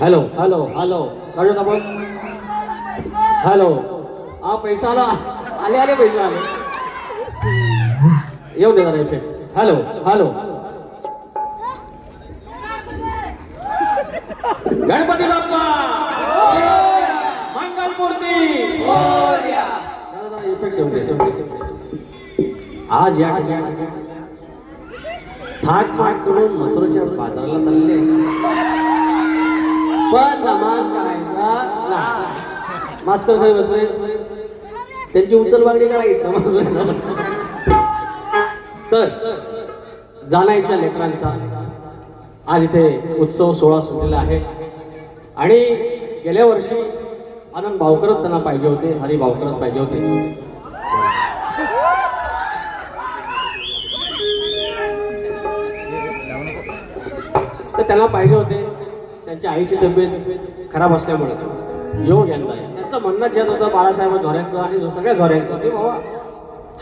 Hello hello hello Raju double hello हा पैसा आला आले आले पैसे आले येऊन दे जरा effect hello hello Ganpati Bappa मंगल मूर्ती इफेक्ट येऊन दे आज या ठिकाणी थाट माट करून मथुरेच्या बाजाराला चालले पण नमाज करायचा नाही मास्कर खाली बसले त्यांची उचल मागणी करायची तर जाणायच्या लेकरांचा आज इथे उत्सव सोहळा सुटलेला आहे आणि गेल्या वर्षी आनंद भावकरच त्यांना पाहिजे होते हरी भावकरच पाहिजे होते तर त्यांना पाहिजे होते त्यांच्या आईची तब्येत खराब असल्यामुळे योग यंदा त्यांचं म्हणणं जे होतं बाळासाहेब झोऱ्यांचं आणि सगळ्या झोऱ्यांचं ते बाबा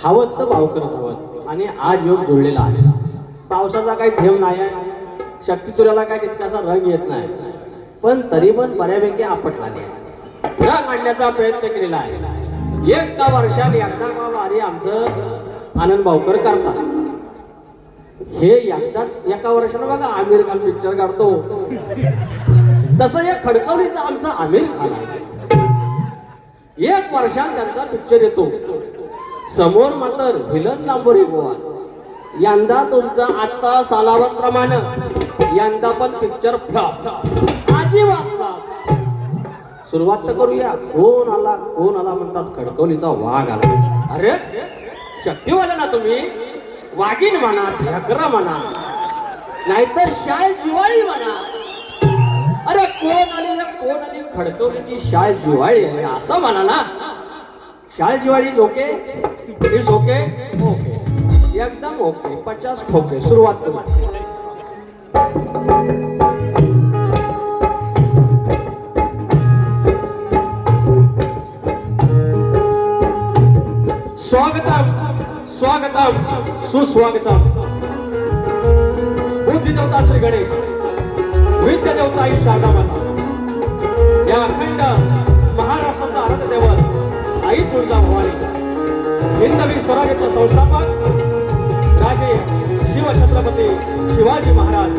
हवं तर भावकरच हवं आणि आज योग जुळलेला आहे पावसाचा काही थेंब नाही आहे शक्तितुऱ्याला काय तितकासा रंग येत नाही पण तरी पण बऱ्यापैकी आपटला नाही रंग आणण्याचा प्रयत्न केलेला आहे एका वर्षात एकदा वारी आमचं आनंद भावकर करतात हे एकदाच एका वर्षाला बघा आमिर खान पिक्चर काढतो तसं या खडकवलीचा आमचा आमिर खान आहे एक वर्षात त्यांचा पिक्चर येतो समोर मात्र व्हिलन लांबोरी गोवा यंदा तुमचा आता सालावतप्रमाणे यंदा पण पिक्चर फ्लॉप अजिबात सुरुवात तर करूया कोण आला म्हणतात खडकवलीचा वाघ आला अरे शक्तिवाला ना तुम्ही वाघीण म्हणा ढकरा म्हणा नाहीतर शाळ जिवाळी म्हणा अरे कोण आली खडकवलीची शाळ जिवाळी आहे असं म्हणा ना शाळ जिवाळी ओके इट्स ओके ओके एकदम ओके 50 खोके सुरुवात करू स्वागतम स्वागतम सुस्वागतम बुद्धी देवता श्री गणेश विद्या देवता आई शारदा माता या अखंड महाराष्ट्राचा आराध्य दैवत आई तुळजाभवानी हिंदवी स्वराज्याचे संस्थापक राजे शिवछत्रपती शिवाजी महाराज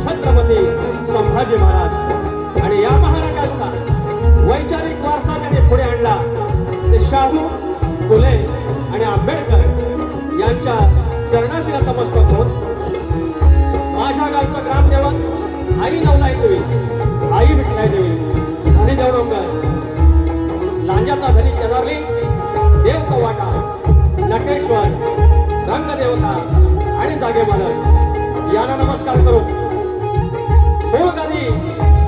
छत्रपती संभाजी महाराज आणि या महाराजांचा वैचारिक वारसा त्यांनी पुढे आणला ते शाहू फुले आणि आंबेडकर यांच्या चरणाशी नतमस्तक होत माझ्या गावचं ग्रामदेवत आई नवलाई देवी आई विठलाई देवी धनी देवडोंगर लांजाचा धनी केदारली देवचा वाटा नटेश्वर रंगदेवता आणि जागे मालक यांना नमस्कार करू मूळगादी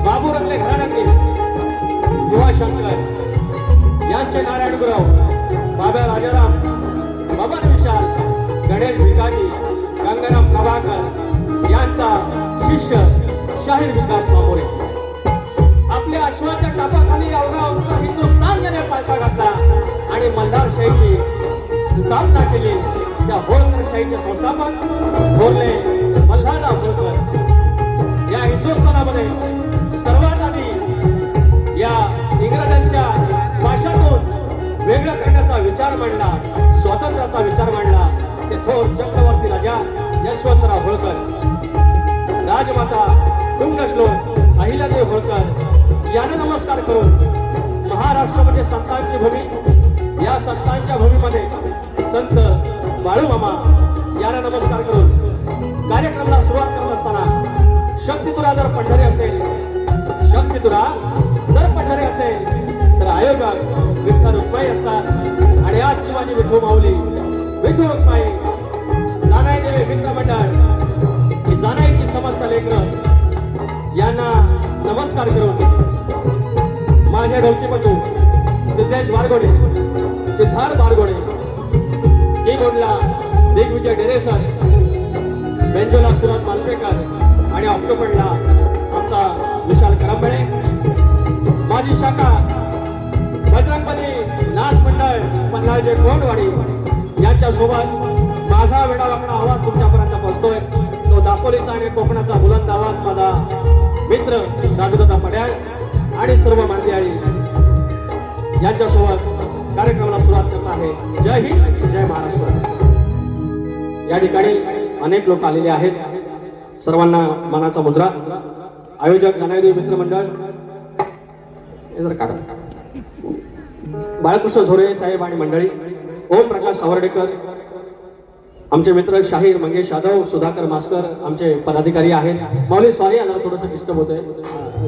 बाबू रंगले घराण्यातील युवा शंकर यांचे नारायण गुरव बाबा राजाराम बबन विशाल गणेश भिकाजी गंगाराम प्रभाकर यांचा शिष्य शाहीर विकास सामोरे आपल्या अश्वाच्या टापाखाली अवघा हिंदुस्थान याने पालथा घातला आणि मल्हारशाहीची स्थापना केली त्या होळकर शाहीचे संस्थापक थोरले मल्हारराव होळकर या हिंदुस्थानामध्ये सर्वात आधी या इंग्रजांच्या भाषातून वेगळं करण्याचा विचार मांडला स्वातंत्र्याचा विचार मांडला ते थोर चक्रवर्ती राजा यशवंतराव होळकर राजमाता तुंगश्लोक अहिल्यादेवी होळकर यांना नमस्कार करून महाराष्ट्र म्हणजे संतांची भूमी या संतांच्या भूमीमध्ये संत बाळूमामा यांना नमस्कार करून कार्यक्रमाला सुरुवात करत असताना शक्तितुरा जर पंढरी असेल शक्तितुरा जर पंढरी असेल तर आयोजक विठ्ठल रुक्माई असतात आणि आजची माझी विठू माऊली विठू रुक्माई जानाई देवी मित्र मंडळ ही जानाईची समस्त लेकर यांना नमस्कार करून माझे ढोलकीपटू सिद्धेश बारगोडे सिद्धार्थ बारगोडे कीबोर्डला दिग्विजय डेरेसर बेंजोला सुरत मालपेकर आणि ऑक्टोपरला आमचा विशाल करंबळे माझी शाखा बजरंगबली नाच मंडळ पन्हाळजे कोंडवाडी यांच्या सोबत माझा वेडावाकडा आवाज तुमच्यापर्यंत पोहोचतोय तो दापोलीचा आणि कोकणाचा बुलंद आवाज माझा मित्र राजूदादा पड्याळ आणि सर्व मांदियाळी यांच्यासोबत कार्यक्रमाला सुरुवात करत आहे. जय हिंद, जय महाराष्ट्र. या ठिकाणी अनेक लोक आलेले आहेत. सर्वांना मानाचा मुद्रा. आयोजक जानायदेव मित्रमंडळ हे जर काढा. बाळकृष्ण झोरे साहेब आणि मंडळी, ओम प्रकाश सावर्डेकर, आमचे मित्र शाहीर मंगेश यादव, सुधाकर मास्कर, आमचे पदाधिकारी आहेत. माऊली सॉरी जरा थोडंसं डिस्टर्ब होतंय,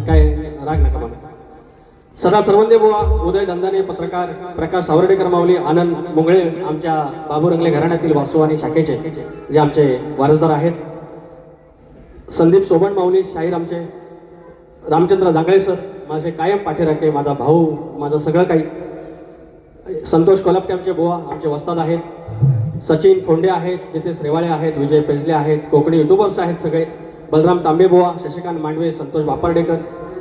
काय राग नका मला. सदा सरवंदे बुवा, उदय दंदाने पत्रकार, प्रकाश सावर्डेकर माऊली, आनंद मुंगळे, आमच्या बाबू रंगले घराण्यातील वास्तू आणि शाखेचे जे आमचे वारसदार आहेत. संदीप सोबण माऊली, शाहीर आमचे. रामचंद्र जांगळे सर, माझे कायम पाठीराखे, माझा भाऊ, माझं सगळं काही. संतोष कोल्हापटे आमचे बुवा, आमचे वस्ताद आहेत. सचिन फोंडे आहेत, जितेश रेवाळे आहेत, विजय पेजले आहेत, कोकणी युट्यूबर्स आहेत सगळे. बलराम तांबे बुवा, शशिकांत मांडवे, संतोष बापर्डेकर,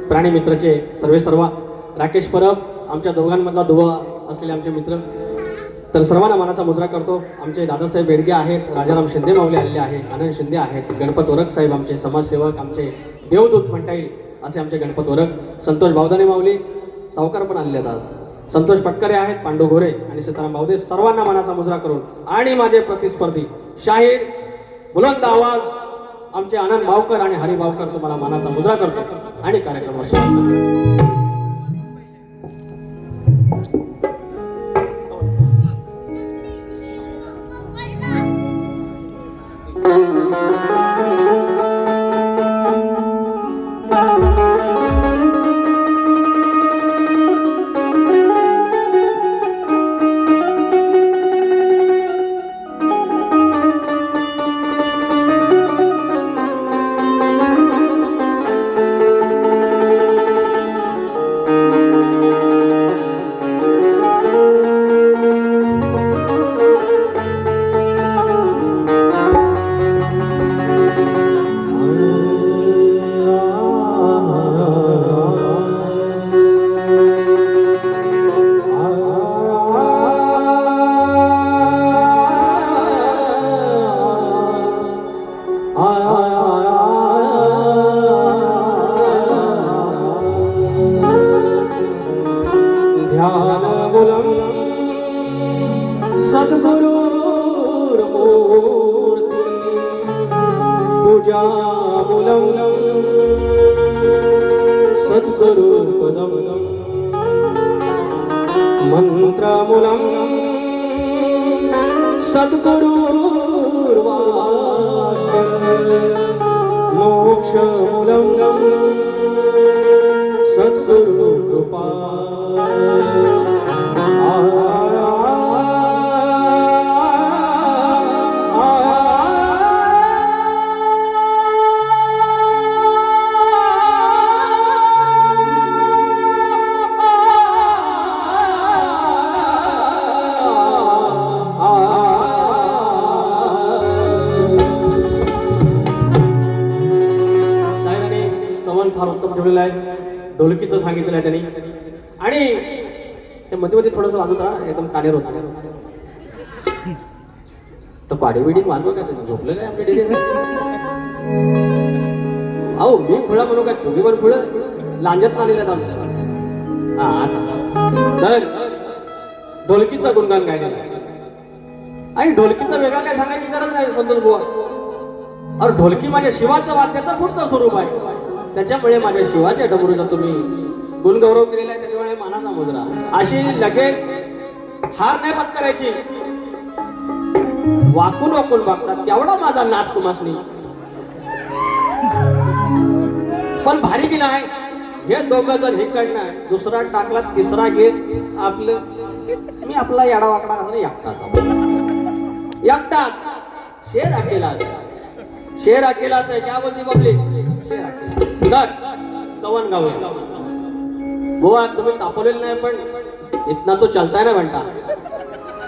प्राणी मित्रचे सर्वेसर्वा, राकेश परब, आमच्या दोघांमधला दुवा असलेले आमचे मित्र. तर सर्वांना मानाचा मुद्रा करतो. आमचे दादासाहेब बेडगे आहेत, राजाराम शिंदे माऊली आलेले आहेत, आनंद शिंदे आहेत, गणपत ओरक साहेब आमचे समाजसेवक, आमचे देवदूत म्हणता येईल असे आमचे गणपत ओरक, संतोष बावदाने माऊली, सावकार पण आलेले आहेत आज, संतोष पटकरे आहेत, पांडू घोरे आणि सीताराम बावदे. सर्वांना मानाचा मुद्रा करून आणि माझे प्रतिस्पर्धी शाहीर बुलंद आवाज आमचे आनंद भावकर आणि हरी भावकर तुम्हाला मानाचा मुद्रा करतो आणि कार्यक्रमाला सुरुवात करतो. मंत्रमूलम सद्गुरुर्वाक्य मोक्षमूलम सद्गुरुकृपा. ढोलकीचं सांगितलं आहे त्यांनी आणि ते मध्ये मध्ये थोडंसं वाजवत राहा, एकदम कानेर होत. तर काडी बिडी वाजव काय, त्याचं झोपलं काय आपल्या डेरी. अहो मी फुळा म्हणू काय, तुम्ही पण फुळं लांजत आलेल्यात आमच्या. हा आता तर ढोलकीचं गुणगान गायलेलं आहे आणि ढोलकीचा वेगळा काय सांगायची गरज नाही संतोष बुवा. अरे ढोलकी माझ्या शिवाचं वाद्याचं पुढचं स्वरूप आहे, त्याच्यामुळे माझ्या शिवाच्या डमरूचा तुम्ही गुणगौरव केलेला आहे, त्याच्यामुळे मानाचा मुजरा. अशी लगेच हार नाही पत्करायची, वाकून वाकून वागतात. केवढा माझा नाद तुम्हासनी, पण भारी की नाही. हे दोघं जर हे कडणार, दुसरा टाकला, तिसरा घेत आपलं, मी आपला येडा वाकडा एकटा शेर अकेला, शेर अकेला तर क्या बोलती बबली, शेर अकेला. स्तवन गाव बुवा, तुम्ही तापवलेलं नाही पण इतना तो चलताय ना म्हणता,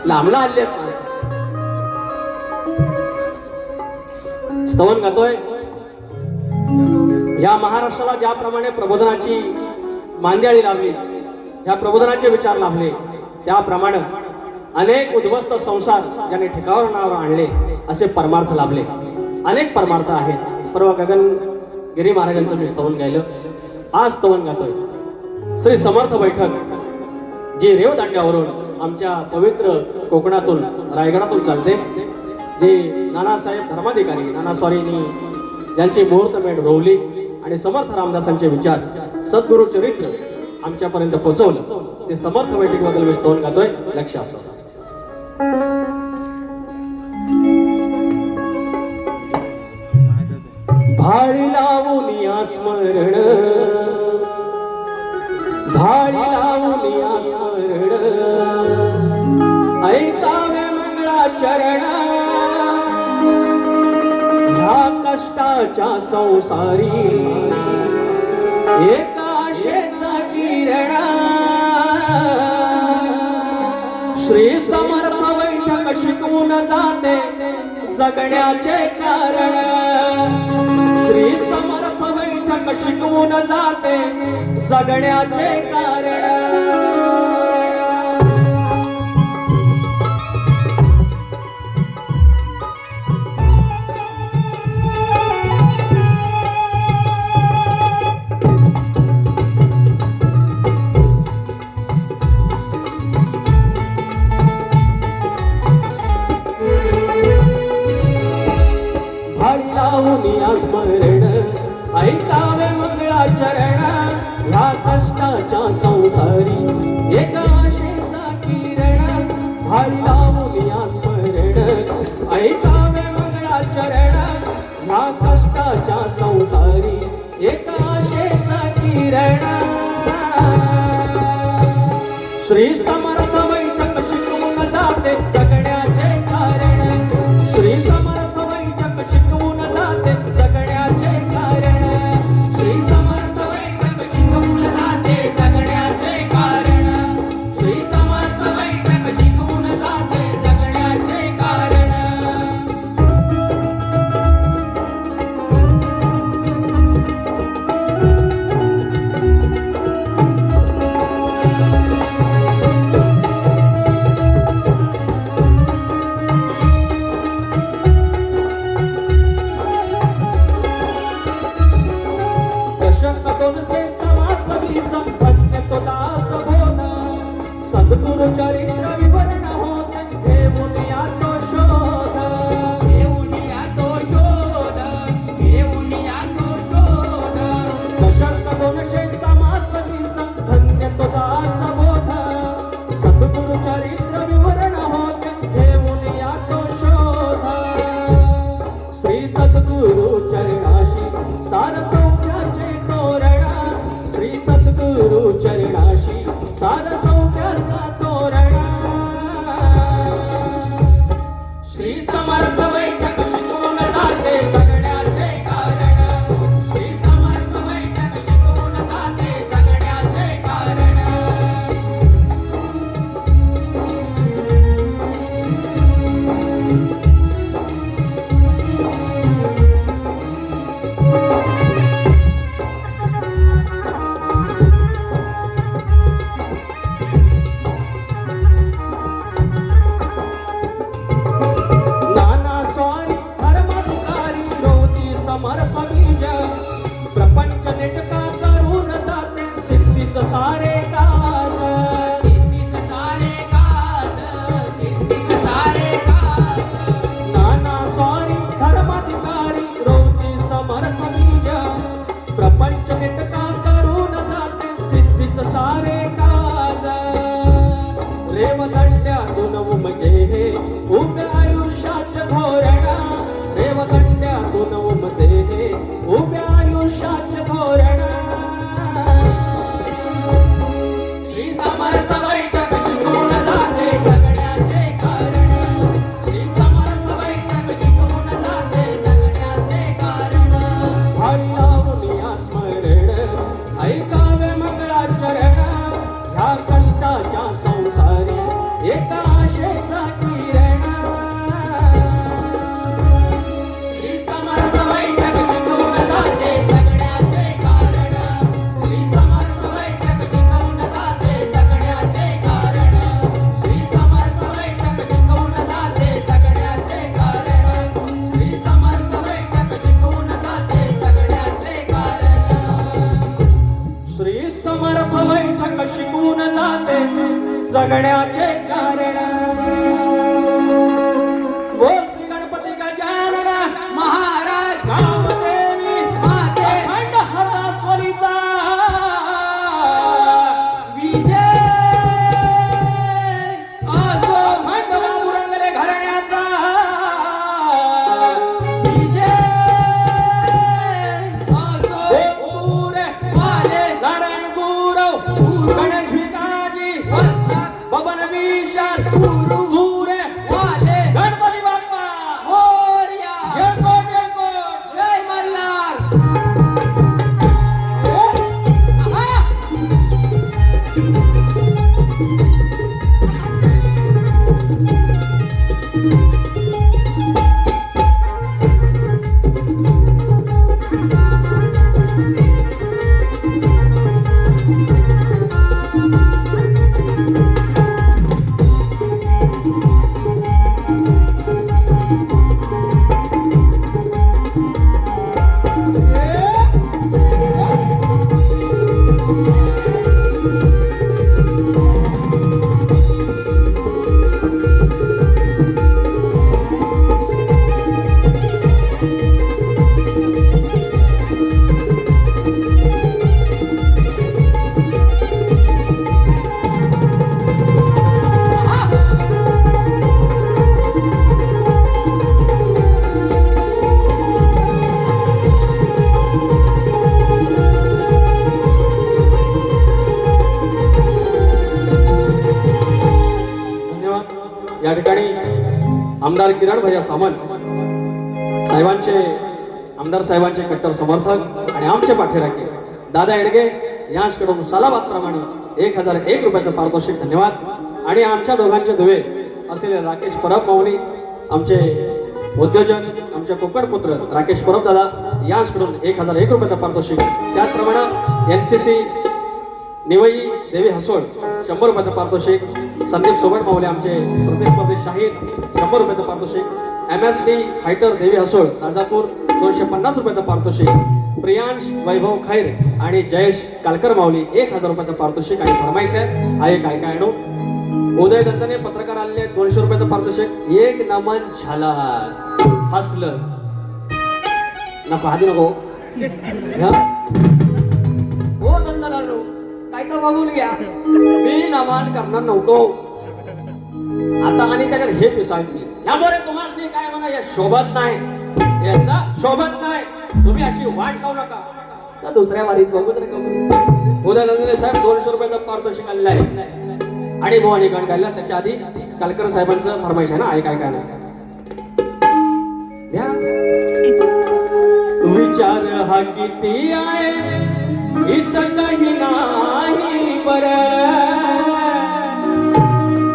लांबला हल्ले आहेत माणसं. स्तवन गातोय. या महाराष्ट्राला ज्याप्रमाणे प्रबोधनाची मांदियाळी लावली, या प्रबोधनाचे विचार लाभले, त्याप्रमाणे अनेक उद्ध्वस्त संसार ज्याने ठिकाणावर आणले, असे परमार्थ लाभले. अनेक परमार्थ आहेत. परवा गगन गिरी महाराजांचं मी स्तवन गायलं. आज स्तवन गातोय श्री समर्थ बैठक, जी रेवदांड्यावरून आमच्या पवित्र कोकणातून रायगडातून चालते. जे नानासाहेब धर्माधिकारी नाना स्वारींनी ज्यांची मुहूर्तमेढ रोवली आणि समर्थ रामदासांचे विचार सद्गुरु चरित्र आमच्यापर्यंत पोहोचवलं, ते समर्थ बैठकीबद्दल मी स्तवन गातोय. लक्ष असो. भाळी लावून या स्मरण, भाळी लावून या स्मरण, ऐकावे मंगळाचरण. ह्या कष्टाच्या संसारी एका आशेचा किरण. श्री समर्थ बैठक शिकवून जाते जगण्याचे कारण. श्री समर्थ बैठक शिकवून जाते जगण्याचे कारण. स्मरण ऐकावे मंगळाचरण. ह्या कष्टाच्या संसारी एका आशेचा किरण. भाळी लावून या स्मरण ऐकावे मंगळाचरण. ह्या कष्टाच्या संसारी एका आशेचा किरण. श्री समर्थ बैठक शिकवून जाते जगण्याचे कारण. श्री समर्थ बैठक शिकवून जाते जगण्याचे कारण. श्री समर्थ बैठक शिकवून जाते जगण्याचे कारण. श्री समर्थ बैठक शिकवून जाते जगण्याचे कारण. जगण्याचे कारण बोल श्री गणपती गजानन महाराज कामदेवी माते अखंड हरदासवलीचा विजय असो अखंड बाबुरंगले घराण्याचा विजय असो दूर वाले नारायण गुरव गणेश भिकाजी वस्तात बबन विशाल गुरु दूर वाले गणपती बाप्पा मोरया येळकोट येळकोट जय मल्हार आहा! धन्यवाद. या ठिकाणी आमदार किरण भैया सामंत साहेबांचे आमदार साहेबांचे कट्टर समर्थक आणि आमचे पाठीराखे दादा एडगे यांच्याकडून सलाबादप्रमाणे 1001 रुपयाचं पारितोषिक धन्यवाद. आणि आमच्या दोघांचे दुवे असलेले राकेश परब माऊली आमचे उद्योजक आमचे कोकण पुत्र राकेश परब दादा यांच्याकडून 1001 रुपयाचं पारितोषिक. त्याचप्रमाणे NCC निवई देवी हसोळ 100 रुपयाचं पारितोषिक. संदीप सोबत माऊली आमचे प्रतिस्पर्धी शाहीर 100 रुपयाचं पारितोषिक. MSD फायटर देवी हसोळ साजापूर 250 रुपयाचं पारितोषिक. प्रियांश वैभव खैर आणि जयेश कालकर माऊली 1000 रुपयाचं पारितोषिक. आणि फरमाईश आहे काय काय आणू उदय दत्तने पत्रकार आलेले 200 रुपयाचं पारितोषिक. एक नमन झाला हसलं नको आधी नको हा? हो दंडलालो काय तर बघून घ्या मी नमान करणार नव्हतो आता आणि त्याच्यात हे पिसाळची यामुळे तुम्हाला काय म्हणा या शोभत नाही याचा शोभत नाही तुम्ही अशी वाट लावू नका तर दुसऱ्या वारीत बघू तर उद्या दंडले साहेब 200 रुपयाचा पारितोषिक आलेला आहे आणि भवानी गण गायला त्याच्या आधी कालकर साहेबांचं फरमाईश आहे ना काय काय नाही द्या. विचार हा किती आहे इथं काही नाही बर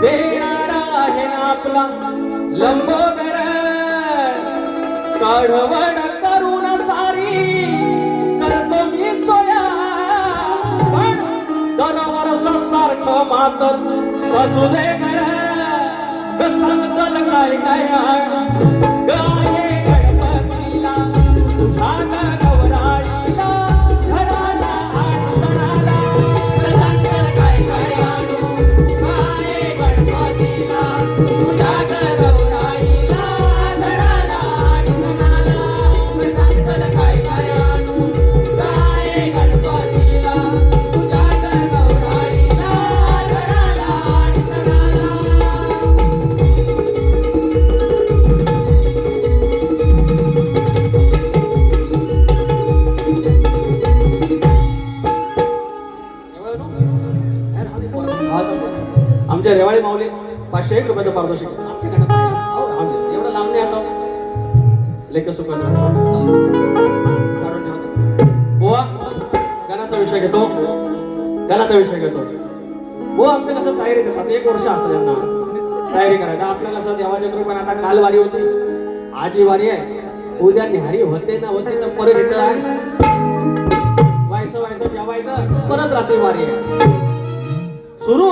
देणारा आहे ना आपला लंबोदर काढवड करून सारी करतो मी सोया पण दरवर्ष सारखं मातर सजू दे घर समजल काय काय गाये गणपतीला तुझ्या गौराईला घराला आणि सणाला संकर काय काय आणू काय गणपतीला तुझ्या गौराईला घराला आणि सणाला संकर काय काय आणू काय गणपतीला तुझ्या गौराईला घराला आणि सणाला आमच्या रेवाळी माऊली 501 रुपयाचं पारितोषिक. आमच्या गणपती अहो, राहून दे. एवढं लांब नाही आता लेख सुख बुवा गणाचा विषय घेतो गणाचा विषय घेतो बुवा आमचं कसं तयारी करतात 1 वर्ष असतं त्यांना तयारी करायचं आपल्याला कसं देवाच्या कृपेने आता काल वारी होती आजी वारी आहे उद्या निहारी होते ना होते तर परत इथं आहे व्हायचं जेवायचं परत रात्री वारी आहे सुरू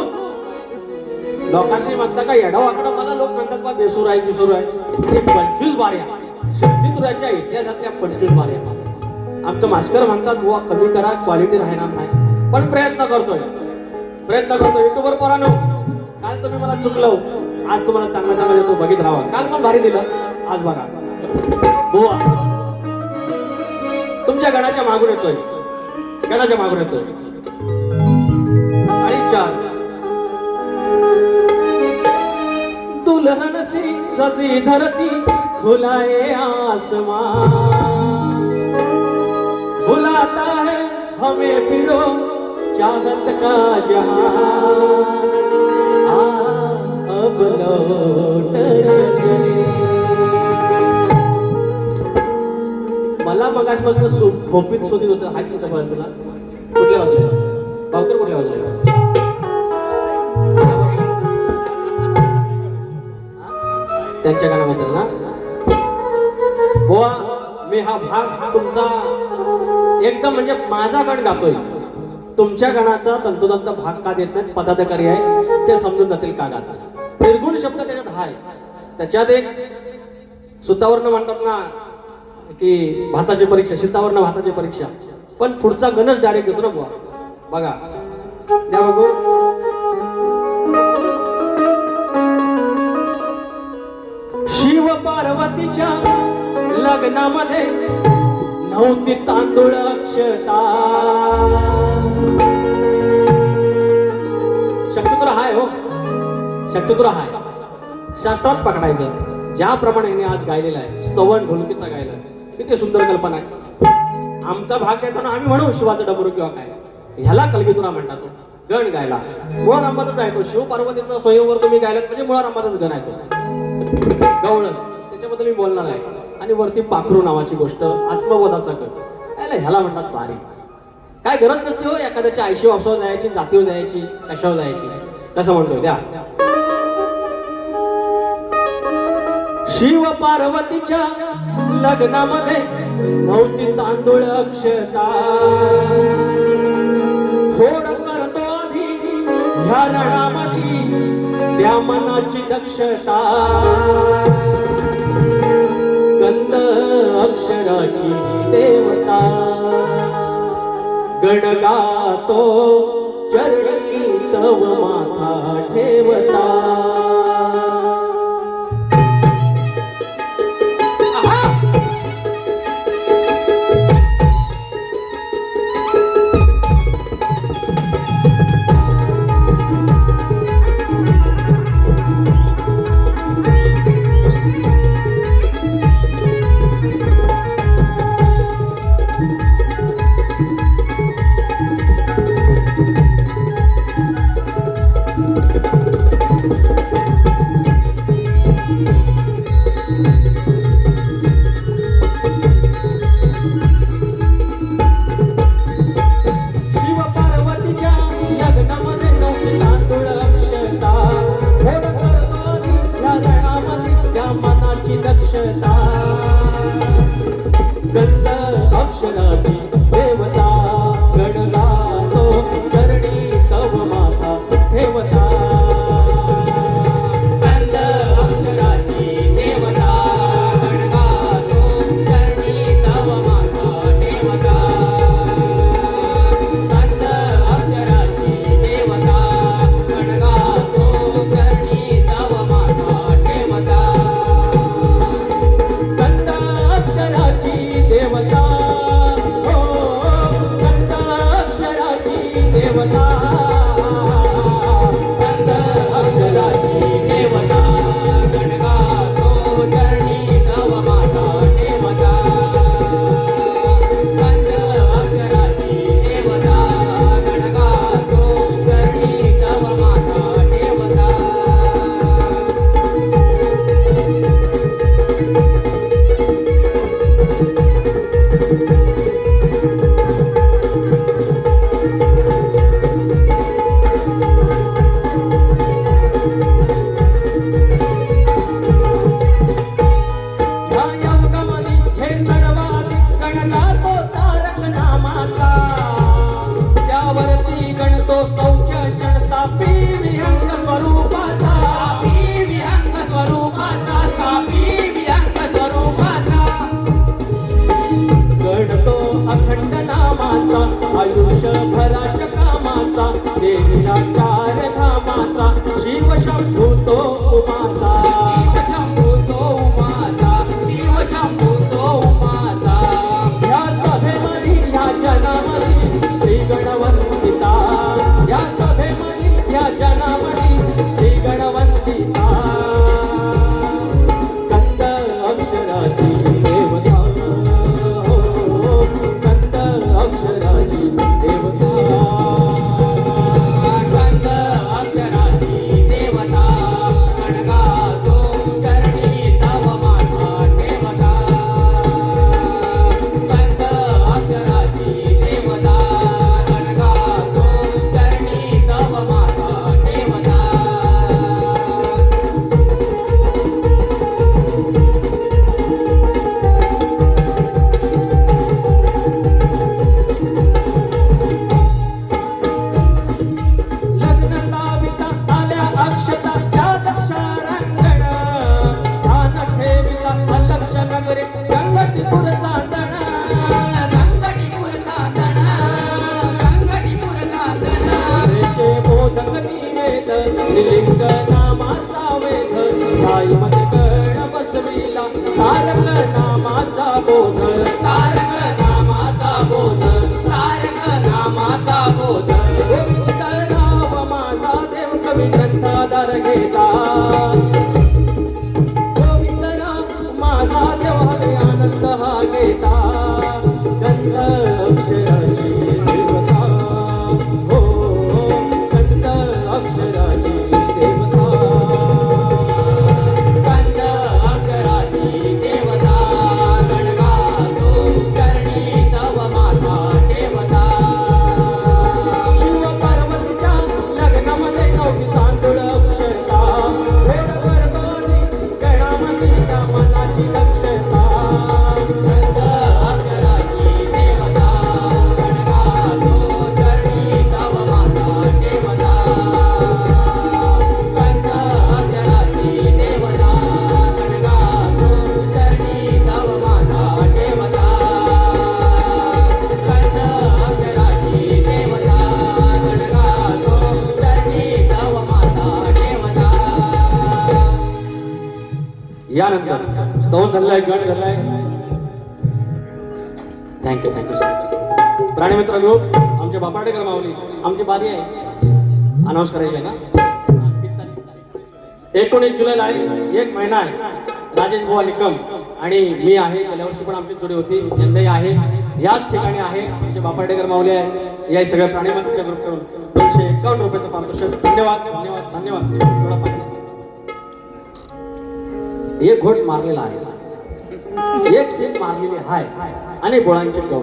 लोकांशी म्हणता का येडा वाकडा मला लोक म्हणतात बा बेसूर आहे हे 25 वाऱ्या शक्तीतुराच्या इतिहासातल्या 25 वाऱ्या आमचं मास्टर म्हणतात बुवा कमी करा क्वालिटी राहणार नाही पण प्रयत्न करतोय युट्यूबवर पोरांनो काल तुम्ही मला चुकलो, आज तुम्हाला चांगलं चांगलं देतो, बघित राहा. काल पण भारी दिलं, आज बघा. बुवा तुमच्या गणाच्या मागून येतोय, गणाच्या मागून येतोय. आणि 4 दुल्हन सी सजी धरती खुलाए आसमान, बुलाता है हमें फिरो चाहत का जहां, अब लौट चले. मला मगासपासून खोपीत शोधित होतं. हात कुठं बघा तुला, कुठल्या बाजूला बावकर, कुठल्या बाजूला त्यांच्या गाण्याबद्दल ना. बुवा मी हा भाग तुमचा एकदम म्हणजे माझा गण गातोय, तुमच्या गणाचा तंतोतंत भाग का देत नाहीत पदाधिकारी आहे ते समजून जातील का गातात. निर्गुण शब्द त्याच्यात हाय. त्याच्यात एक सुतावरनं म्हणतात ना की भाताची परीक्षा, शितावरनं भाताची परीक्षा, पण पुढचा गणच डायरेक्ट घेतो ना बुवा. बघा द्या बघू. शिव पार्वतीच्या लग्नामध्ये नव्हती तांदूळ अक्षता. शक्यतोर हाय हो, शक्यतोर हाय. शास्त्रात पकडायचं ज्याप्रमाणे यांनी आज गायलेला आहे, स्तवन ढोलकीचा गायला, किती सुंदर कल्पना आहे. आमचा भाग द्यायचा ना, आम्ही म्हणू शिवाचं डबरू किंवा काय, ह्याला कलगीतुरा म्हणतात. तो गण गायला मुळा रामाचाच आहे तो. शिव पार्वतीचा स्वयंवर तुम्ही गायलात म्हणजे मुळा रामाचाच गण आहे तो. गवळण त्याच्याबद्दल मी बोलणार आहे. आणि वरती पाखरू नावाची गोष्ट, आत्मबोधाचा गट, ह्याला म्हणतात भारी. काय गरज नसते हो एखाद्याच्या आयशी वापसावर जायची, जातीवर जायची, कशावर जायची. कसं म्हणतोय द्या. शिव पार्वतीच्या लग्नामध्ये नव्हती तांदूळ अक्षता. फोड करतो आधी ह्या रणामध्ये त्या मनाची दक्षता. गंध अक्षराची देवता गण गातो चरणी तव माथा ठेवता. देवता श्रीलिंग नामाचा वेध मध्ये कर्ण बसविला तारक नामाचा बोध तारक नामाचा बोध तारक नामाचा बोध गोविंद नाम माझा देव कवी ग्रंथादार घेता गोविंद नाम माझा देव हवे आनंद हा घेता गंध अक्षराची देवता हो गंध अक्षराची देवता कंद अक्षराची देवता गणगातो चरणी तव माता देवता शिव पार्वतीच्या लग्नामध्ये नववी तांदूळ अक्षता भेट वर्गाने गणामध्ये त्या मनाची दक्षता कंद अक्षराची देवता गणगातो चरणी तव माता देवता कंद अक्षराची देवता गणगातो चरणी तव माता देवता कंद अक्षराची देवता गणगातो चरणी तव माता देवता यानंतर स्तवन झालेला गण झालाय थँक्यू सर प्राणीमित्र ग्रुप आमचे बापाडेकर माऊली आमची बारी आहे अनाऊन्स करायची आहे ना 19 जुलैला आहे एक महिना आहे राजेश बुवा निकम आणि मी आहे गेल्या वर्षी पण आमची जोडी होती यंदाही आहे याच ठिकाणी आहे आमचे बापाडेकर माऊली आहे या सगळ्या प्राणीमित्रच्या ग्रुप करून 251 रुपयाचं पारितोषिक धन्यवाद धन्यवाद धन्यवाद थोडा पाणी. एक घोट मारलेला आहे एक सीट मारलेली आहे आणि बोळांची गवळ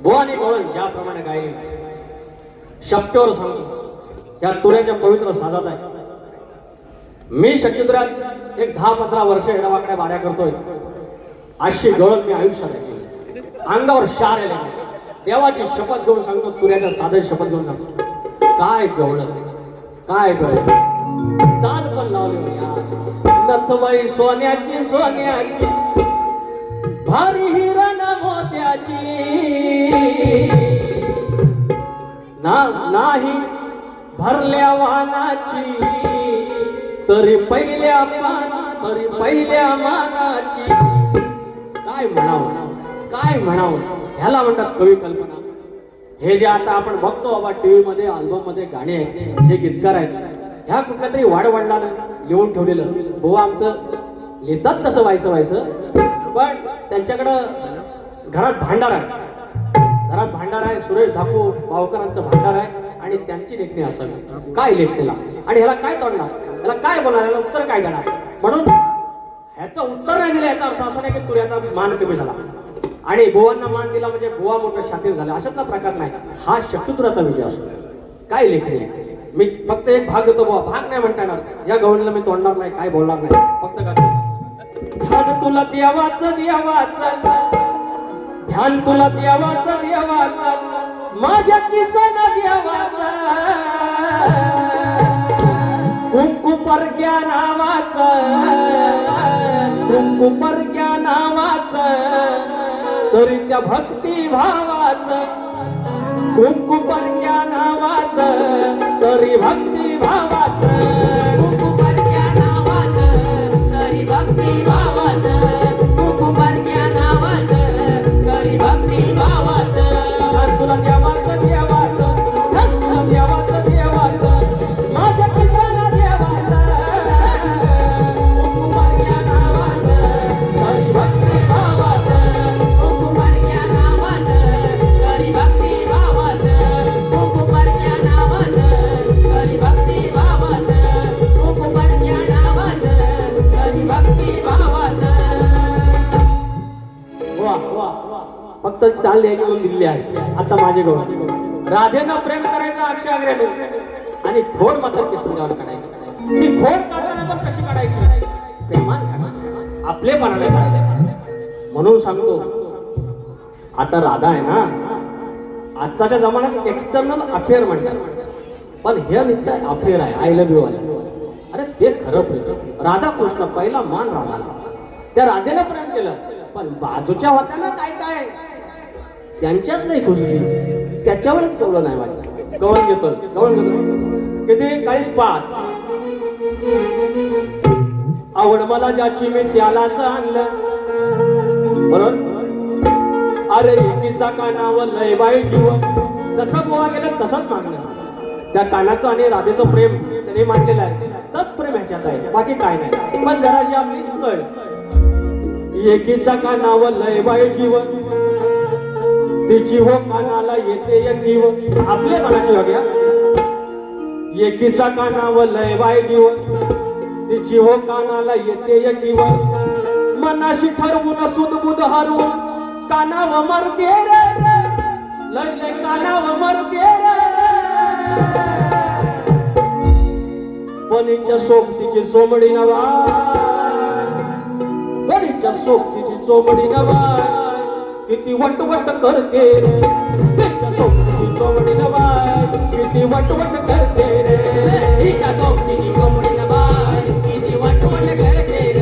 बोळा आणि गवळण ज्याप्रमाणे गायली शक्तीवर सांगतो त्या तुऱ्याच्या पवित्र साजात आहे मी शक्तितुऱ्यात एक 10-15 वर्ष हेडावाकड्या बाऱ्या करतोय अशी गवळण मी आयुष्यात ऐकली अंगावर शार आले देवाची शपथ घेऊन सांगतो तुऱ्याच्या साधे शपथ घेऊन सांगतो काय गवळण काय गवळण चाल पण लावली हो यार नथबाई सोन्याची सोन्याची भारी हिरण मोत्याची नाही भरल्या वाहनाची तरी पहिल्या मानाची काय म्हणावं ह्याला म्हणतात कवी कल्पना हे जे आता आपण बघतो बाबा टीव्ही मध्ये अल्बम मध्ये गाणे आहेत हे गीतकार आहेत ह्या कुठल्या तरी वाडवडिलानं लिहून ठेवलेलं हो आमचं लिहितात तसं व्हायचं पण त्यांच्याकडं घरात भांडार आहे सुरेश धाकू भावकरांचं भांडार आहे आणि त्यांची लेखणी असावी काय लेखणीला आणि ह्याला काय तोडणार ह्याला काय बोलणार ह्याला उत्तर काय देणार म्हणून ह्याचं उत्तर नाही दिलं याचा अर्थ असा नाही की तुऱ्याचा मान कमी झाला आणि बुवांना मान दिला म्हणजे बुवा मोठं शातीर झाला अशातला प्रकार नाही हा शक्तितुराचा विजय असतो काय लेखणी मी फक्त एक भाग देतो बुवा भाग नाही म्हणता येणार या गवळीला मी तोडणार नाही काय बोलणार नाही फक्त ध्यान तुला देवाचं ध्यान तुला देवाचं माझ्या किसन देवाचा कुंकू परक्या नावाचं तरी त्या भक्ती भावाचं कुंकू परक्या नावाचं तरी भक्ती भावाचं कुंकू परक्या नावाचं तरी भक्ती भावाचं कुंकू परक्या नावाचं तरी भक्ती भावाचं ध्यान तुला देवाचं माझ्या किसन देवाचं कुंकू परक्या नावाचं तरी भक्ती भावाचं कुंकू परक्या नावाचं तरी भक्ती भावाचं कुंकू परक्या नावाचं तरी भक्ती भावाचं कुंकू परक्या नावाचं तरी भक्ती भावाचं वा फक्त चाल द्यायची म्हणून दिलेली आहे आता माझे गवळ राधेनं प्रेम करायचं अक्षाग्रेनं आणि खोड मात्र किशोरगावर काढायची ती खोड काढताना पण कशी काढायची प्रेमान काढायची आपलेपणाने काढायचे म्हणून सांगतो आता राधा आहे ना आजच्या जमान्यात एक्सटर्नल अफेअर म्हणतात पण हे नुसतं अफेअर आहे आय लव्ह यू वाले अरे ते खरं प्रेम राधा कृष्ण पहिला मान राधाला त्या राधेला प्रेम केलं पण बाजूच्या होत्या ना काय त्यांच्यात नाही खुशी त्याच्यावरच कवलं नाही वाटत गवळण घेतो किती काही 5 आवड मला ज्याची मी त्यालाच आणलं बरोबर. अरे एकीचा कानावर लय बाई जीव, जसं गोवा गेलं तसंच मागणं. त्या कानाचं आणि राधेचं प्रेम त्याने मांडलेलं आहे, तत्प्रेम ह्याच्यात आहे, बाकी काय नाही. पण जराशी आपली कळ. एकीचा कानावर लय बाई जीव, तिची हो कानाला येते एक जीव. आपल्या कानाची बघ्या. एकीचा कानावर लय बाई जीव, तिची हो कानाला येते एक जीव. मनाशी ठरवून सुदबुद हरून कानाव मरते रे, लय लय कानाव मरते रे. पणीच्या सोबतीची सोमडी नवा, पणीच्या सोबतीची सोमडी नवा, किती वटवट करते रे. तिच्या सोबतीची सोमडी नवा, किती वटवट करते रे. तिच्या सोबतीची कोंबडी न बाय, किती वटवट करते र.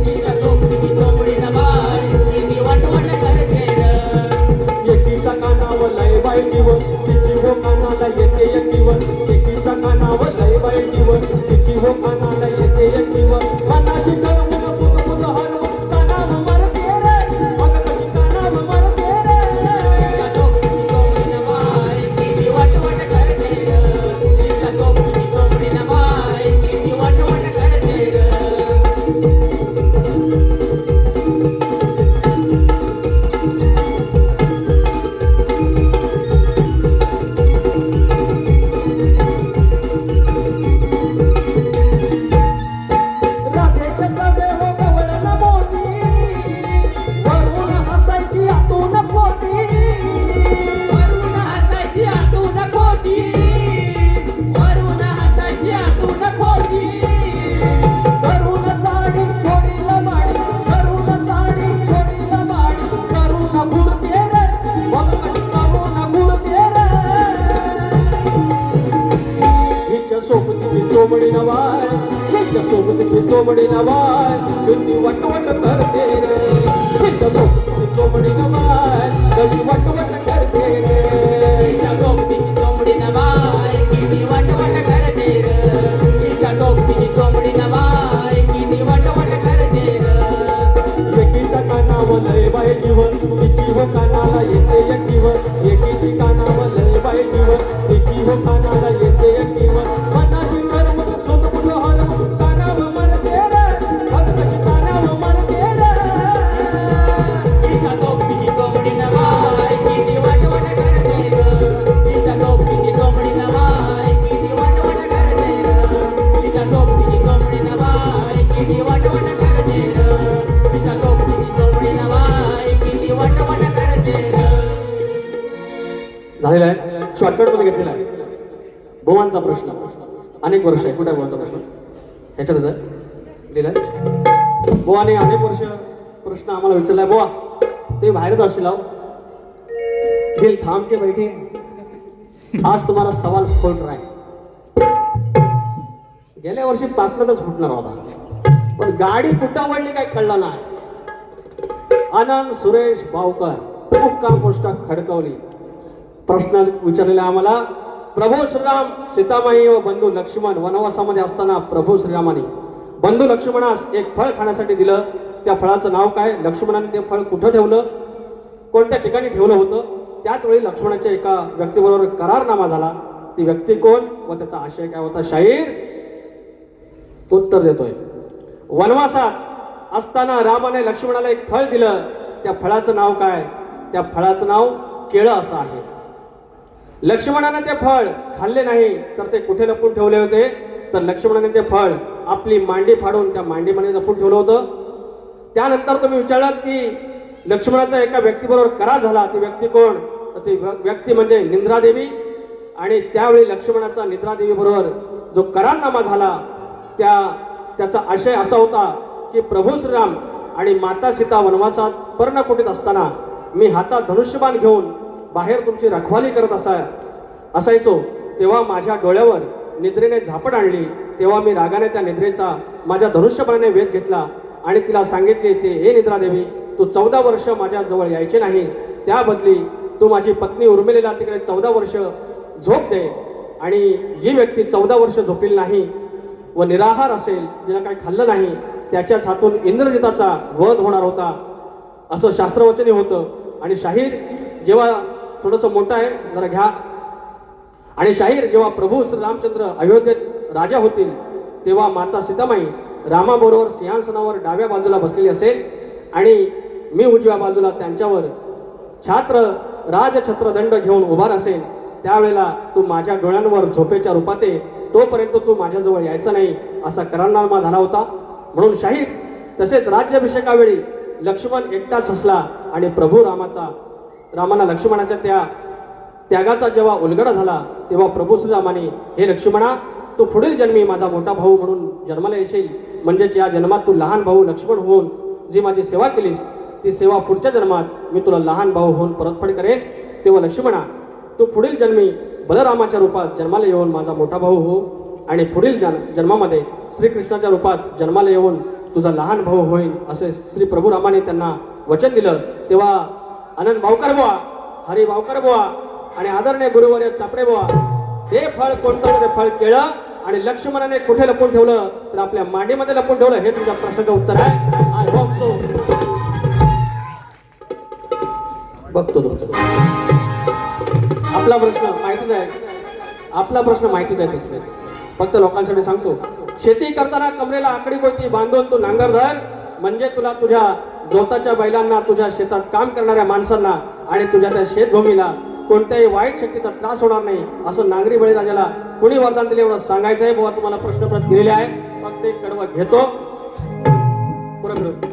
तिच्या सोबतीची कोंबडी न बाय, किती वटवट करते र. एकीचा कानावर लय बाई जीव, तिची हो कानाला येते एक जीव. एकीचा कानावर लय बाई जीव, तिची हो कानाला येते एक जीव. मनाशी ठरवून सुदबुद हरून कानाव मरते रे, मग कशी कानाव मरते रे. तिच्या सोबतीची कोंबडी न बाय, किती वटवट करते र. तिच्या सोबतीची कोंबडी न बाय, किती वटवट करते र. राधेच्या सवे हो गवळण मोठी, वरून हसायची आतून पोटी. वरून हसायची आतून खोटी, वरून हसायची आतून खोटी. करून चाडी थोडीला माडी, करून चाडी थोडीला माडी, करून गुडते रे, मग कशी करून गुडते रे. हिच्या सोबतीची चोमडी नवाय, हिच्या सोबतीची चोमडी नवाय, किती वटवट करते रे. हिच्या सोबतीची चोमडी नवाय, कशी वटवट करते रे. तिच्या सोबतीची कोंबडी न बाय, किती वटवट करते र. तिच्या सोबतीची कोंबडी न बाय, किती वटवट करते र. एकीचा कानावर लय बाई जीव, तिची हो कानाला येते एक जीव. एकीची कानावर लय बाई जीव, तिची हो कानाला येते एक जीव. मनाशी ठरवून सुदबुद हरून कानावर मरते रे, मग कशी कानावर मरते रे. तिच्या सोबतीची कोंबडी न बाय, किती वटवट करते र. तिच्या सोबतीची कोंबडी न बाय, किती वटवट करते र. तिच्या सोबतीची कोंबडी न बाय, किती वटवट करते र. तिच्या सोबतीची कोंबडी न बाय, किती वटवट करते र. झालेला आहे, शॉर्टकट मध्ये घेतलेला आहे. भुवांचा प्रश्न अनेक वर्ष आहे. कुठे भुवांचा प्रश्न ह्याच्यातच आहे लिहिलाय. बुवाने अनेक वर्ष प्रश्न आम्हाला विचारलाय. बुवा ते बाहेरच असतील आहो, दिल थांब के बैठे, आज तुम्हाला सवाल खोल रहा है. गेल्या वर्षी पाचलाच फुटणार होता, पण गाडी कुठं वळली काय कळलं नाही. आनंद सुरेश भावकर मुक्काम पोस्ट खडकवली. प्रश्न विचारलेला आम्हाला. प्रभू श्रीराम सीतामाई व बंधू लक्ष्मण वनवासामध्ये असताना प्रभू श्रीरामाने बंधू लक्ष्मणास एक फळ खाण्यासाठी दिलं. त्या फळाचं नाव काय? लक्ष्मणाने ते फळ कुठं ठेवलं, कोणत्या ठिकाणी ठेवलं होतं? त्याच वेळी लक्ष्मणाच्या एका व्यक्तीबरोबर करारनामा झाला. ती व्यक्ती कोण व त्याचा आशय काय होता? शाहीर उत्तर देतोय. वनवासात असताना रामाने लक्ष्मणाला एक फळ दिलं. त्या फळाचं नाव काय? त्या फळाचं नाव केळं असं आहे. लक्ष्मणाने ते फळ खाल्ले नाही तर ते कुठे लपून ठेवले होते? तर लक्ष्मणाने ते फळ आपली मांडी फाडून त्या मांडीमध्ये लपून ठेवलं होतं. त्यानंतर तुम्ही विचारलात की लक्ष्मणाचा एका व्यक्तीबरोबर करार झाला. ती व्यक्ती कोण? तर ती व्यक्ती म्हणजे निंद्रादेवी. आणि त्यावेळी लक्ष्मणाचा निद्रादेवी बरोबर जो करारनामा झाला त्याचा आशय असा होता की प्रभू श्रीराम आणि माता सीता वनवासात पर्णकुटीत असताना मी हातात धनुष्यबाण घेऊन बाहेर तुमची रखवाली करत असायचो, तेव्हा माझ्या डोळ्यावर निद्रेने झापड आणली. तेव्हा मी रागाने त्या निद्रेचा माझ्या धनुष्यबाणाने वेध घेतला आणि तिला सांगितले, ते हे निद्रादेवी, तू 14 वर्ष माझ्या जवळ यायचे नाहीस, त्या बदली तू माझी पत्नी उर्मिलेला तिकडे 14 वर्ष झोप दे. आणि जी व्यक्ती 14 वर्ष झोपलेली नाही व निराहार असेल, जिनं काही खाल्लं नाही, त्याच्याच हातून इंद्रजिताचा वध होणार होता असं शास्त्रवचनी होतं. आणि शाहीर जेव्हा थोडंसं मोठं आहे जरा घ्या, आणि शाहीर जेव्हा प्रभू श्री रामचंद्र अयोध्येत राजा होतील तेव्हा माता सीतामाई रामाबरोबर सिंहासनावर डाव्या बाजूला बसलेली असेल आणि मी उजव्या बाजूला त्यांच्यावर राजछत्रदंड घेऊन उभा असेल. त्यावेळेला तू माझ्या डोळ्यांवर झोपेच्या रूपात ये, तोपर्यंत तू माझ्याजवळ यायचा नाही असा करारनामा झाला होता. म्हणून शाहीर तसेच राज्याभिषेकावेळी लक्ष्मण एकटाच हसला आणि प्रभू रामाला लक्ष्मणाच्या त्या त्यागाचा जेव्हा उलगडा झाला तेव्हा प्रभू श्रीरामाने, हे लक्ष्मणा, तू पुढील जन्मी माझा मोठा भाऊ म्हणून जन्माला येशील, म्हणजेच या जन्मात तू लहान भाऊ लक्ष्मण होऊन जी माझी सेवा केलीस ती सेवा पुढच्या जन्मात मी तुला लहान भाऊ होऊन परतफेड करेन. तेव्हा लक्ष्मणा, तू पुढील जन्मी बलरामाच्या रूपात जन्माला येऊन माझा मोठा भाऊ हो आणि पुढील जन्मामध्ये श्रीकृष्णाच्या रूपात जन्माला येऊन तुझा लहान भाऊ होईल असे श्री प्रभू रामाने त्यांना वचन दिलं. तेव्हा आनंद भावकर बुवा, हरी भावकर बुवा आणि आदरणीय गुरुवर्य चापडे बुवा, हे फळ कोणतं, ते फळ केळं, आणि लक्ष्मणाने कुठे लपून ठेवलं तर आपल्या मांडीमध्ये लपून ठेवलं. हे तुझ्या प्रश्नाचं उत्तर आहे. I hope so. बघतो तुमचं आपला प्रश्न माहितीच आहे, आपला प्रश्न माहितीच आहे. तसं फक्त लोकांसाठी सांगतो, शेती करताना कमरेला आकडी कोणती बांधून तू नांगर धर, म्हणजे तुला तुझ्या जोताच्या बैलांना, तुझ्या शेतात काम करणाऱ्या माणसांना आणि तुझ्या त्या शेतभूमीला कोणत्याही वाईट शक्तीचा त्रास होणार नाही असं नांगरी बळीराजाला कोणी वरदान दिले एवढं सांगायचं आहे. बुवा तुम्हाला प्रश्नपत्र दिलेले आहे, फक्त एक कडवं घेतो पुढे फिरतो.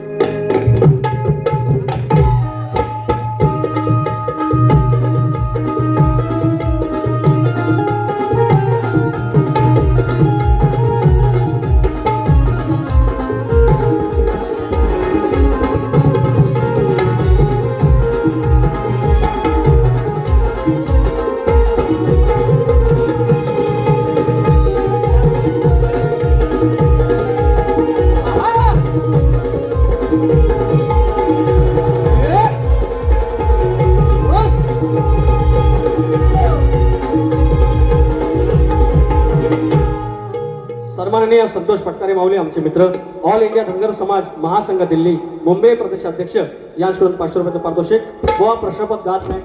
सन्माननीय संतोष पटकारे माऊली आमचे मित्र, ऑल इंडिया धनगर समाज महासंघ दिल्ली मुंबई प्रदेशाध्यक्ष, यांच्याकडून 500 रुपयाचं पारितोषिक. बुवा प्रश्नपद गात नाही,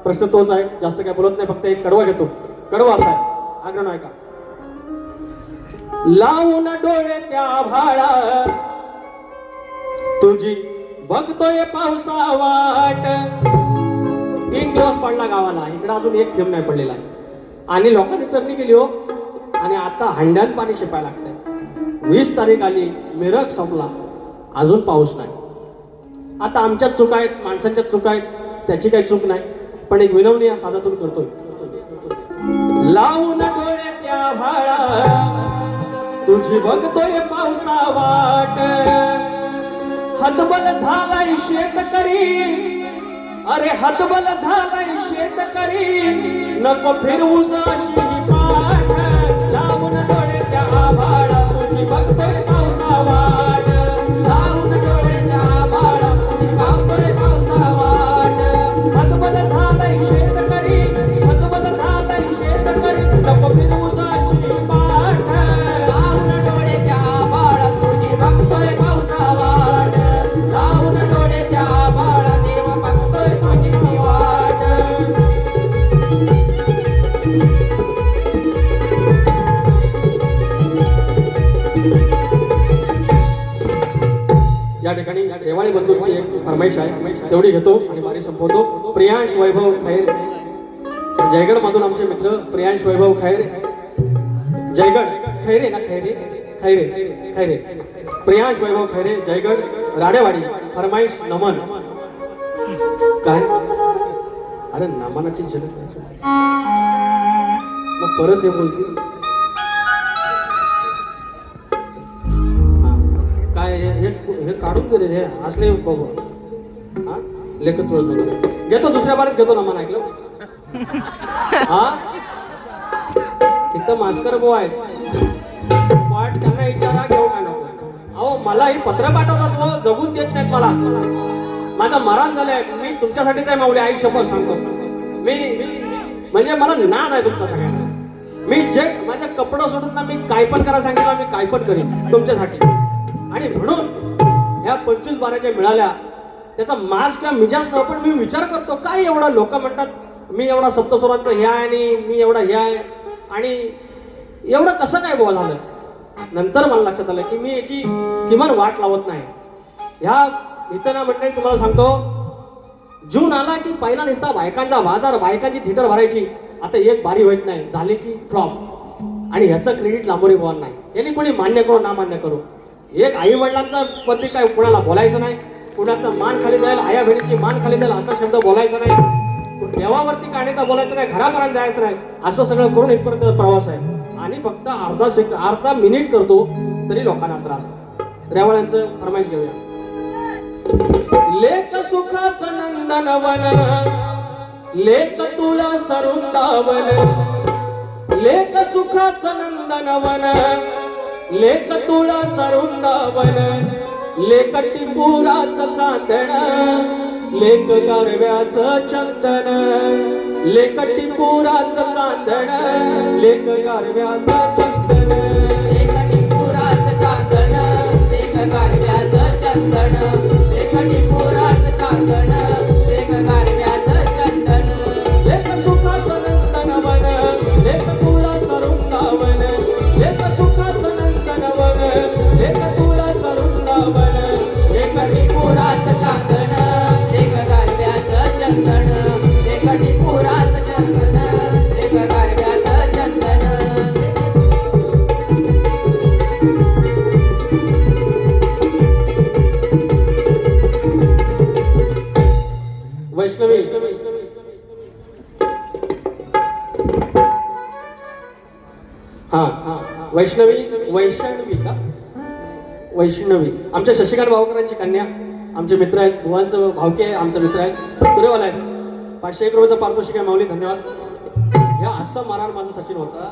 प्रश्न तोच आहे, जास्त काय बोलत नाही, फक्त एक कडवा घेतो. कडवा असा आहे, आग्रह ऐका. लावून डोळे त्या भाळा तुझी बघतोय पावसा वाट. 3 दिवस पडला गावाला, इकडे अजून एक थेंब नाही पडलेला आहे आणि लोकांनी तरणी केली हो. आणि आता हंड्यान पाणी शिपायला लागतंय. 20 तारीख आली, मिरग संपला, अजून पाऊस नाही. आता आमच्या चुका आहेत, माणसांच्या चुका आहेत, त्याची काही चूक नाही, पण एक विनवणी या साजातून करतोय. लावून डोळे त्या भाळा तुझी बघतोय पावसा वाट. हतबल झालाय शेतकरी, अरे हतबल झालाय शेतकरी, नको फिरवूस अशी पाठ. लावून डोळे त्या भाळा तुझी बघतोय पावसा वाट. लावून डोळे त्या भाळा तुझी बघतोय पावसा वाट. हतबल झालाय शेतकरी, हतबल झालाय शेतकरी, नको फिरवूस अशी पाठ. लावून डोळे त्या भाळा तुझी बघतोय पावसा वाट. लावून डोळे त्या भाळा देव बघतोय तुझी वाट. या ठिकाणी रेवाळी बंधूंची एक फरमाईश आहे, तेवढी घेतो आणि बारी संपवतो. प्रियांश वैभव खैर, जयगड मधून आमचे मित्र प्रियांश वैभव खैर, जयगड खैरे ना, खैरे खैरे खैरे, प्रियांश वैभव खैरे, जयगड राडेवाडी. फरमाईश नमन. काय अरे नमनाची झलक मग परत हे बोलतील काय. हे काढून दे रे, हे असले बघू. हा लेखत तुळस घेतो, दुसऱ्या बारीत घेतो नमन. ऐकलं हा, इथं मास्कर बुवा आहेत, वाट त्यांना विचारा घेऊ का नको. अहो मला ही पत्र पाठवतात व जगून देत नाहीत मला. माझं मरण झालंय, मी तुमच्यासाठीच आहे माऊली, आई शपथ सांगतो. मी म्हणजे मला नाद आहे तुमचा सगळ्यांचा. मी जे माझ्या कपडं सोडून ना मी काय पण करा सांगितलं मी काय पण करीन तुमच्यासाठी. आणि म्हणून ह्या 25 ज्या मिळाल्या त्याचा माज किंवा मिजाज न, पण मी विचार करतो काय एवढं लोक म्हणतात मी एवढा सप्तस्वरांचा हे आहे आणि मी एवढा हे आहे आणि एवढं कसं काय बोल झालं. नंतर मला लक्षात आलं की मी याची किमान वाट लावत नाही. ह्या इथं ना मंडळी तुम्हाला सांगतो, जून आला की पहिला निसता बायकांचा बाजार, बायकांची थिटर भरायची. आता एक बारी होत नाही, झाली की फ्लॉप. आणि ह्याचं क्रेडिट लांबोरी बोल नाही, यांनी कोणी मान्य करू ना मान्य करू. एक आई वडिलांचा पती काय कुणाला बोलायचं नाही, कुणाचं मान खाली जाईल, आया बहिणीची मान खाली जाईल असा शब्द बोलायचा नाही, देवावरती काढण्याचा बोलायचं नाही, घरापर्यंत जायचं नाही. असं सगळं करून इथपर्यंत प्रवास आहे. आणि फक्त अर्धा मिनिट करतो तरी लोकांना त्रास. रेवाळ्यांचं फरमाईश घेऊया. लेक सुखाचं नंदनवन, लेक तुळा सरुंदावन, लेक सुखाचं नंदनवन, लेक तुळा सरुंदावन, लेक टिपुराचं चांदण, लेक गारव्याचं चंदन, लेक टिपुराचं चांदण, लेक गारव्याचं चंदन, लेक टिपुराचं चांदण, लेक गारव्याचं चंदन, लेक टिपुराचं चांदण, लेक गारव्याचं चंदन, लेक सुखाचं नंदनवन, लेक तुळा सरुंदावन, लेक सुखाचं नंदनवन, लेक तुळा सरुंदावन, लेक टिपुराचं चांदण, लेक गारव्याचं चंदन, लेक टिपुराचं चंदन, लेक गारव्याचं चंदन. वैष्णवी हा वैष्णवी वैष्णवी का वैष्णवी आमच्या शशिकांत भावकरांची कन्या, आमचे मित्र आहेत, बुवांचं भावके आहे, आमचे मित्र आहेत, तुरेवाला आहेत. 501 रुपयाचं पारितोषिक आहे माऊली, धन्यवाद. हे असं मारान माझं सचिन होता.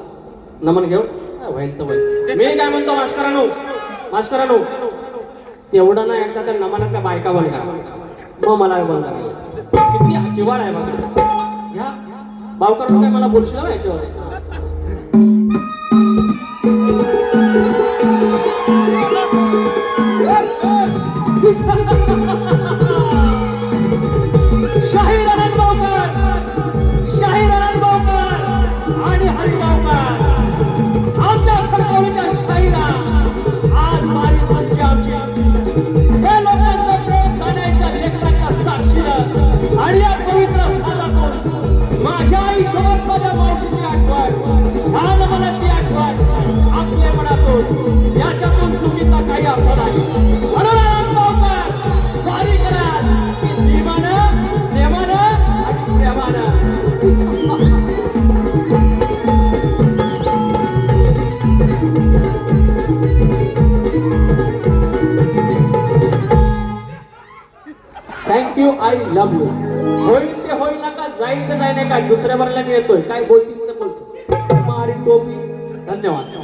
नमन घेऊ व्हाईल तर होईल. मी काय म्हणतो मास्करांनो तेवढं ना एकदा त्या नमनातल्या बायका बंद करा, मग मला बंद करायला. किती जिवाळ आहे बघा. ह्या भावकरांनो काय मला बोलशील ना याच्यावर. शाहीर अनंतभाऊकर, शाहीर अनंतभाऊकर आणि हरिभाऊकर आमच्या फडकवलीच्या शाहिरा आज मारी म्हणजे आमची. हे लोकांचं प्रेम जाण्याच्या लेखनाच्या साक्षीनं आणि या पवित्र सालातून माझ्या आयुष्यात माझ्या मावशीची आठवण, लहानपणाची आठवण, आपलेपणातून याच्यातून चुकीचा काही अर्थ नाही. म्हणून अनंतभाऊकर वारी करा की जीवानं, देवानं आणि प्रेमानं. Thank you, I love you. होईल ते होईल नका, जाईल ते जाय नाही काय, दुसऱ्या बरला मी येतोय, काय बोलतील ते बोलतो. मारी टोपी. धन्यवाद.